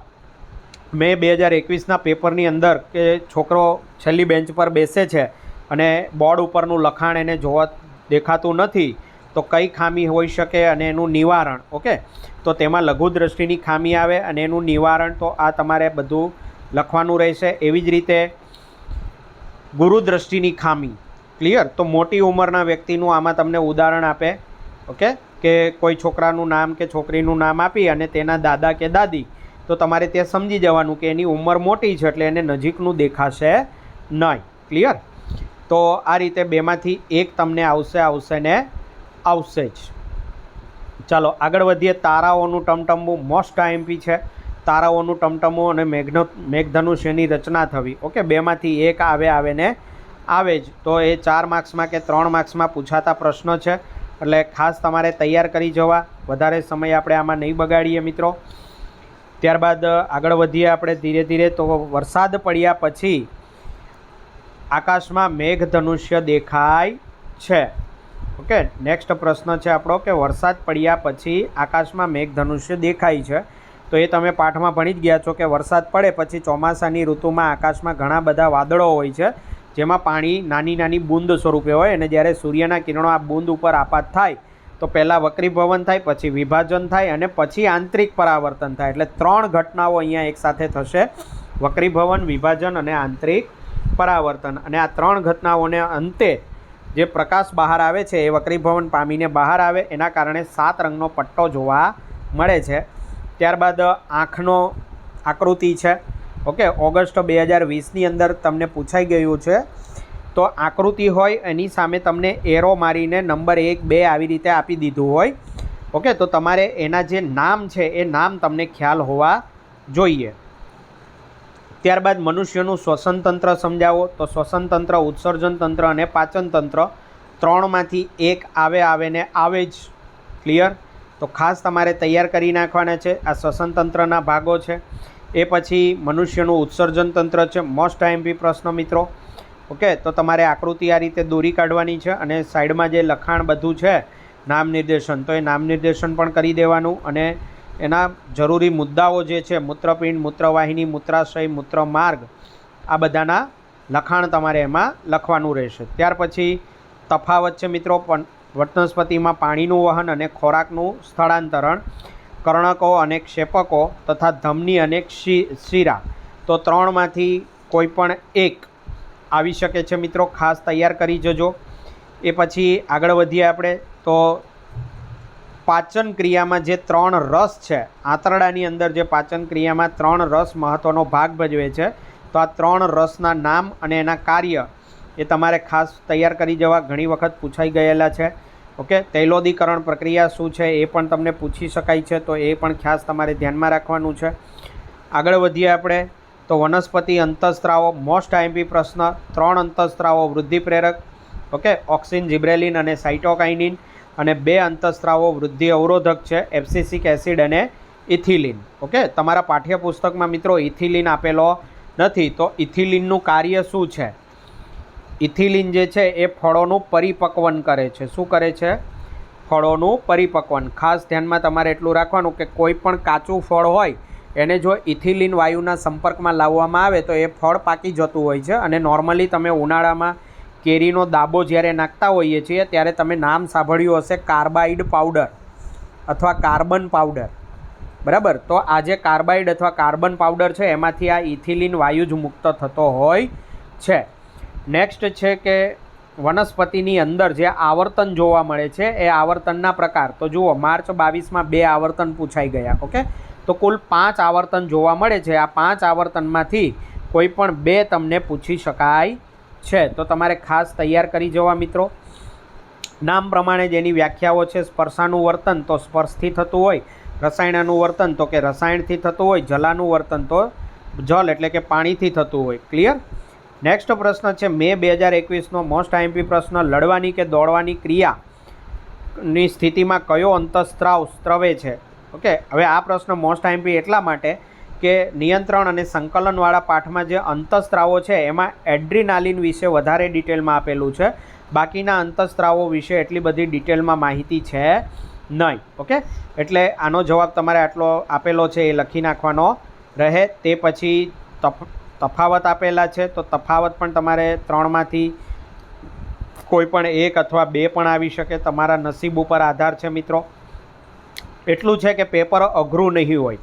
મે 2021ના પેપરની અંદર કે છોકરો છેલ્લી બેન્ચ પર બેસે છે અને બોર્ડ ઉપરનું લખાણ એને જોવા દેખાતું નથી, તો કઈ ખામી હોઈ શકે અને એનું નિવારણ. ઓકે, તો તેમાં લઘુ દ્રષ્ટિની ખામી આવે અને એનું નિવારણ, તો આ તમારે બધું લખવાનું રહેશે. એવી જ રીતે ગુરુ દ્રષ્ટિની ખામી. ક્લિયર? તો મોટી ઉંમરના વ્યક્તિનું આમાં તમને ઉદાહરણ આપે. ઓકે, કે કોઈ છોકરાનું નામ કે છોકરીનું નામ આપી અને તેના દાદા કે દાદી, તો તમારે તે સમજી જવાનું કે એની ઉંમર મોટી છે એટલે એને નજીકનું દેખાશે નહીં. ક્લિયર? તો આ રીતે બેમાંથી એક તમને આવશે ને આવશે જ. ચાલો આગળ વધીએ. તારાઓનું ટમટમવું મોસ્ટ આઈએમપી છે. તારાઓનું ટમટમવું અને મેઘધનુષ્યની રચના થવી. ઓકે, બેમાંથી એક આવે ને આવે જ. તો એ 4 માર્ક્સમાં કે 3 માર્ક્સમાં પૂછાતા પ્રશ્નો છે, એટલે ખાસ તમારે તૈયાર કરી જવા. વધારે સમય આપણે આમાં નહીં બગાડીએ મિત્રો. ત્યારબાદ આગળ વધીએ આપણે ધીરે ધીરે. તો વરસાદ પડ્યા પછી આકાશમાં મેઘધનુષ્ય દેખાય છે. ઓકે, નેક્સ્ટ પ્રશ્ન છે આપણો કે વરસાદ પડ્યા પછી આકાશમાં મેઘધનુષ્ય દેખાય છે. તો એ તમે પાઠમાં ભણી જ ગયા છો કે વરસાદ પડે પછી ચોમાસાની ઋતુમાં આકાશમાં ઘણા બધા વાદળો હોય છે, જેમાં પાણી નાની નાની બૂંદ સ્વરૂપે હોય, અને જ્યારે સૂર્યના કિરણો આ બૂંદ ઉપર આપાત થાય તો પહેલાં વક્રીભવન થાય, પછી વિભાજન થાય અને પછી આંતરિક પરાવર્તન થાય. એટલે 3 ઘટનાઓ અહીંયા એકસાથે થશે: વક્રીભવન, વિભાજન અને આંતરિક પરાવર્તન. અને આ 3 ઘટનાઓને અંતે જે પ્રકાશ બહાર આવે છે એ વક્રીભવન પામીને બહાર આવે, એના કારણે 7 રંગનો પટ્ટો જોવા મળે છે. ત્યારબાદ આંખનો આકૃતિ છે. ઓકે, ઓગસ્ટ 2020ની અંદર તમને પૂછાઈ ગયું છે. તો આકૃતિ હોય એની સામે તમને એરો મારીને નંબર 1, 2 આવી રીતે આપી દીધું હોય. ઓકે, તો તમારે એના જે નામ છે એ નામ તમને ખ્યાલ હોવા જોઈએ. ત્યારબાદ મનુષ્યનું શ્વસન તંત્ર સમજાવો. તો શ્વસન તંત્ર, ઉત્સર્જન તંત્ર અને પાચન તંત્ર 3માંથી એક આવે ને આવે જ. ક્લિયર? તો ખાસ તમારે તૈયાર કરી નાખવાના છે. આ શ્વસન તંત્રના ભાગો છે. એ પછી મનુષ્યનું ઉત્સર્જન તંત્ર છે. મોસ્ટ આઈએમપી પ્રશ્ન મિત્રો. ઓકે, તો તમારે આકૃતિ આ રીતે દોરી કાઢવાની છે, અને સાઈડમાં જે લખાણ બધું છે નામ નિર્દેશન, તો એ નામ નિર્દેશન પણ કરી દેવાનું. અને એના જરૂરી મુદ્દાઓ જે છે મૂત્રપિંડ, મૂત્રવાહિની, મૂત્રાશય, મૂત્રમાર્ગ, આ બધાના લખાણ તમારે એમાં લખવાનું રહેશે. ત્યાર પછી તફાવત છે મિત્રો વનસ્પતિમાં પાણીનું વહન અને ખોરાકનું સ્થળાંતરણ, કર્ણકો અને ક્ષેપકો તથા ધમની અને શિરા. તો 3માંથી કોઈ પણ એક આવી શકે છે મિત્રો. ખાસ તૈયાર કરી જજો. એ પછી આગળ વધીએ આપણે. તો પાચન ક્રિયામાં જે 3 રસ છે, આંતરડાની અંદર જે પાચન ક્રિયામાં 3 રસ મહત્ત્વનો ભાગ ભજવે છે, તો આ 3 રસના નામ અને એના કાર્ય એ તમારે ખાસ તૈયાર કરી જવા. ઘણી વખત પૂછાઈ ગયેલા છે. ઓકે, તૈલોદીકરણ પ્રક્રિયા શું છે એ પણ તમને પૂછી શકાય છે, તો એ પણ ખાસ તમારે ધ્યાનમાં રાખવાનું છે. આગળ વધીએ આપણે. તો વનસ્પતિ અંતઃસ્ત્રાવો મોસ્ટ આઈએમપી પ્રશ્ન. 3 અંતઃસ્ત્રાવો વૃદ્ધિ પ્રેરક. ઓકે, ઓક્સિન, જિબ્રેલિન અને સાઇટોકાઇનિન. અને 2 અંતઃસ્ત્રાવો વૃદ્ધિ અવરોધક છે, એબ્સિસિક એસિડ અને ઇથિલિન. ઓકે, તમારા પાઠ્યપુસ્તકમાં મિત્રો ઇથિલિન આપેલો નથી. તો ઇથિલિનનું કાર્ય શું છે? ઇથિલિન જે છે એ ફળોનું પરિપક્વન કરે છે. શું કરે છે? ફળોનું પરિપક્વન. ખાસ ધ્યાનમાં તમારે એટલું રાખવાનું કે કોઈ પણ કાચું ફળ હોય એને જો ઇથિલિન વાયુના સંપર્કમાં લાવવામાં આવે તો એ ફળ પાકી જતું હોય છે. અને નોર્મલી તમે ઉનાળામાં કેરીનો દાબો જ્યારે નાખતા હોઈએ છીએ ત્યારે તમે નામ સાંભળ્યું હશે કાર્બાઇડ પાવડર અથવા કાર્બન પાવડર. બરાબર? તો આ જે કાર્બાઇડ અથવા કાર્બન પાવડર છે એમાંથી આ ઇથિલિન વાયુ જ મુક્ત થતો હોય છે. નેક્સ્ટ છે કે વનસ્પતિની અંદર જે આવર્તન જોવા મળે છે એ આવર્તનના પ્રકાર. તો જુઓ, માર્ચ 22માં 2 આવર્તન પૂછાઈ ગયા. ઓકે, તો કુલ 5 આવર્તન જોવા મળે છે. આ 5 આવર્તનમાંથી કોઈ પણ 2 તમને પૂછી શકાય છે. તો તમારે ખાસ તૈયાર કરી જવા મિત્રો. નામ પ્રમાણે જેની વ્યાખ્યાઓ છે: સ્પર્શાનું વર્તન તો સ્પર્શથી થતું હોય, રસાયણનું વર્તન તો કે રસાયણથી થતું હોય, જલાનું વર્તન તો જલ એટલે કે પાણીથી થતું હોય. ક્લિયર? નેક્સ્ટ પ્રશ્ન છે મે 2021નો મોસ્ટ આઈએમપી પ્રશ્ન. લડવાની કે દોડવાની ક્રિયાની સ્થિતિમાં કયો અંતઃસ્ત્રાવ સ્ત્રવે છે? ઓકે, હવે આ પ્રશ્ન મોસ્ટ આઈએમપી એટલા માટે કે નિયંત્રણ અને સંકલનવાળા પાઠમાં જે અંતઃસ્ત્રાવો છે એમાં એડ્રીનાલિન વિશે વધારે ડિટેલમાં આપેલું છે. બાકીના અંતઃસ્ત્રાવો વિશે એટલી બધી ડિટેલમાં માહિતી છે નહીં. ઓકે, એટલે આનો જવાબ તમારે આટલો આપેલો છે એ લખી નાખવાનો રહે. તે પછી તફાવત આપેલા છે, તો તફાવત પણ તમારે 3માંથી કોઈ પણ 1 અથવા 2 પણ આવી શકે. તમારા નસીબ ઉપર આધાર છે મિત્રો. એટલું છે કે પેપર અઘરું નહીં હોય.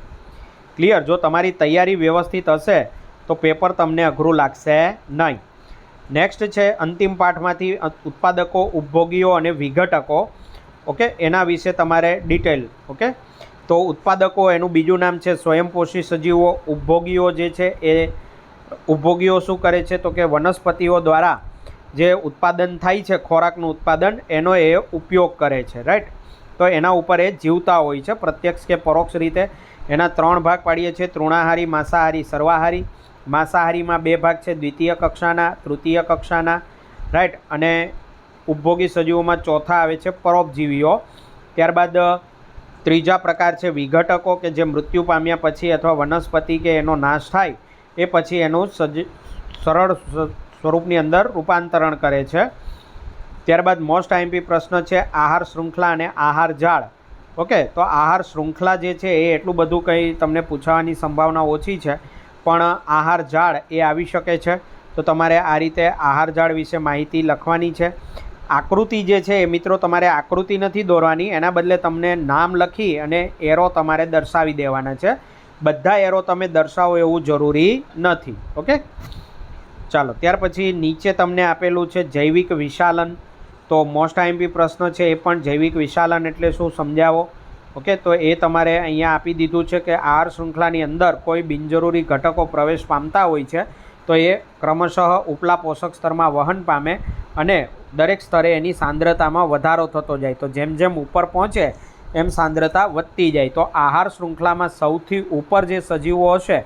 ક્લિયર? જો તમારી તૈયારી વ્યવસ્થિત હશે તો પેપર તમને અઘરું લાગશે નહીં. નેક્સ્ટ છે અંતિમ પાઠમાંથી ઉત્પાદકો, ઉપભોગીઓ અને વિઘટકો. ઓકે, એના વિશે તમારે ડિટેલ. ઓકે, તો ઉત્પાદકો એનું બીજું નામ છે સ્વયંપોષી સજીવો. ઉપભોગીઓ જે છે એ ઉપભોગીઓ શું કરે છે તો કે વનસ્પતિઓ દ્વારા જે ઉત્પાદન થાય છે ખોરાકનું ઉત્પાદન એનો એ ઉપયોગ કરે છે, રાઈટ. તો એના ઉપર એ જીવતા હોય છે પ્રત્યક્ષ કે પરોક્ષ રીતે. એના 3 ભાગ પાડીએ છીએ: તૃણાહારી, માંસાહારી, સર્વાહારી. માંસાહારીમાં 2 ભાગ છે: દ્વિતીય કક્ષાના, તૃતીય કક્ષાના, રાઈટ. અને ઉપભોગી સજીવોમાં ચોથા આવે છે પરોપજીવીઓ. ત્યારબાદ ત્રીજા પ્રકાર છે વિઘટકો, કે જે મૃત્યુ પામ્યા પછી અથવા વનસ્પતિ કે એનો નાશ થાય એ પછી એનું સરળ સ્વરૂપની અંદર રૂપાંતરણ કરે છે. ત્યારબાદ મોસ્ટ આઈએમપી પ્રશ્ન છે આહાર શૃંખલા અને આહાર જાળ. ઓકે, તો આહાર શૃંખલા જે છે એ એટલું બધું કંઈ તમને પૂછવાની સંભાવના ઓછી છે, પણ આહાર જાળ એ આવી શકે છે. તો તમારે આ રીતે આહાર જાળ વિશે માહિતી લખવાની છે. આકૃતિ જે છે એ મિત્રો તમારે આકૃતિ નથી દોરવાની, એના બદલે તમને નામ લખી અને એરો તમારે દર્શાવી દેવાના છે. બધા એરો તમે દર્શાવો એવું જરૂરી નથી. ઓકે, ચાલો. ત્યાર પછી નીચે તમને આપેલું છે જૈવિક વિશાલન. તો મોસ્ટ આઈએમપી પ્રશ્ન છે એ પણ જૈવિક વિશાલન એટલે શું સમજાવો. ઓકે, તો એ તમારે અહીંયા આપી દીધું છે કે આહાર શૃંખલાની અંદર કોઈ બિનજરૂરી ઘટકો પ્રવેશ પામતા હોય છે તો એ ક્રમશઃ ઉપલા પોષક સ્તરમાં વહન પામે અને દરેક સ્તરે એની સાંદ્રતામાં વધારો થતો જાય. તો જેમ જેમ ઉપર પહોંચે એમ સાંદ્રતા વધતી જાય. તો આહાર શૃંખલામાં સૌથી ઉપર જે સજીવો હશે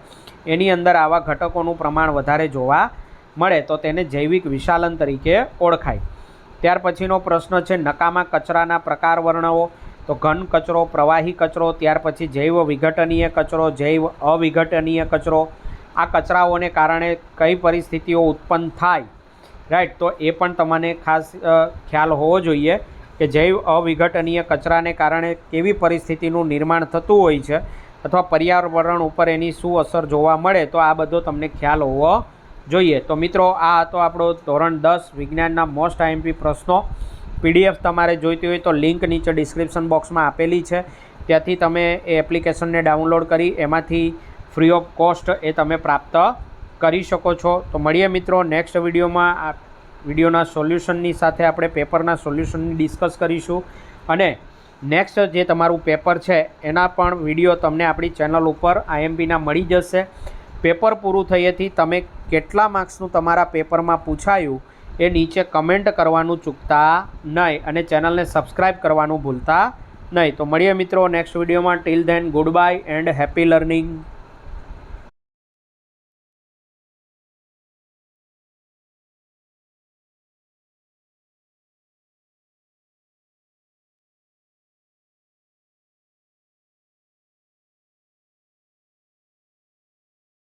એની અંદર આવા ઘટકોનું પ્રમાણ વધારે જોવા મળે, તો તેને જૈવિક વિશાલન તરીકે ઓળખાય. ત્યાર પછીનો પ્રશ્ન છે નકામા કચરાના પ્રકાર વર્ણવો. તો ઘન કચરો, પ્રવાહી કચરો, ત્યાર પછી જૈવ વિઘટનીય કચરો, જૈવ અવિઘટનીય કચરો. આ કચરાઓને કારણે કઈ પરિસ્થિતિઓ ઉત્પન્ન થાય, રાઈટ. તો એ પણ તમને ખાસ ખ્યાલ હોવો જોઈએ કે જૈવ અવિઘટનીય કચરાને કારણે કેવી પરિસ્થિતિનું નિર્માણ થતું હોય છે અથવા પર્યાવરણ ઉપર એની શું અસર જોવા મળે. તો આ બધો તમને ખ્યાલ હોવો જોઈએ. તો મિત્રો, આ હતો આપણો ધોરણ 10 વિજ્ઞાનના મોસ્ટ આઈએમપી પ્રશ્નો. PDF તમારે જોઈતી હોય તો લિંક નીચે ડિસ્ક્રિપ્શન બોક્સમાં આપેલી છે, ત્યાંથી તમે એ એપ્લિકેશનને ડાઉનલોડ કરી એમાંથી ફ્રી ઓફ કોસ્ટ એ તમે પ્રાપ્ત કરી શકો છો. તો મળીએ મિત્રો નેક્સ્ટ વિડીયોમાં. આ વિડીયોના સોલ્યુશનની સાથે આપણે પેપરના સોલ્યુશનની ડિસ્કસ કરીશું અને નેક્સ્ટ જે તમારું પેપર છે એના પણ વિડીયો તમને આપણી ચેનલ ઉપર IMPના મળી જશે. પેપર પૂરું થયેથી તમે કેટલા માર્ક્સનું તમારા પેપરમાં પૂછાયું એ નીચે કમેન્ટ કરવાનું ચૂકતા નહીં અને ચેનલને સબસ્ક્રાઈબ કરવાનું ભૂલતા નહીં. તો મળીએ મિત્રો નેક્સ્ટ વિડીયોમાં. Till then, good bye and happy learning.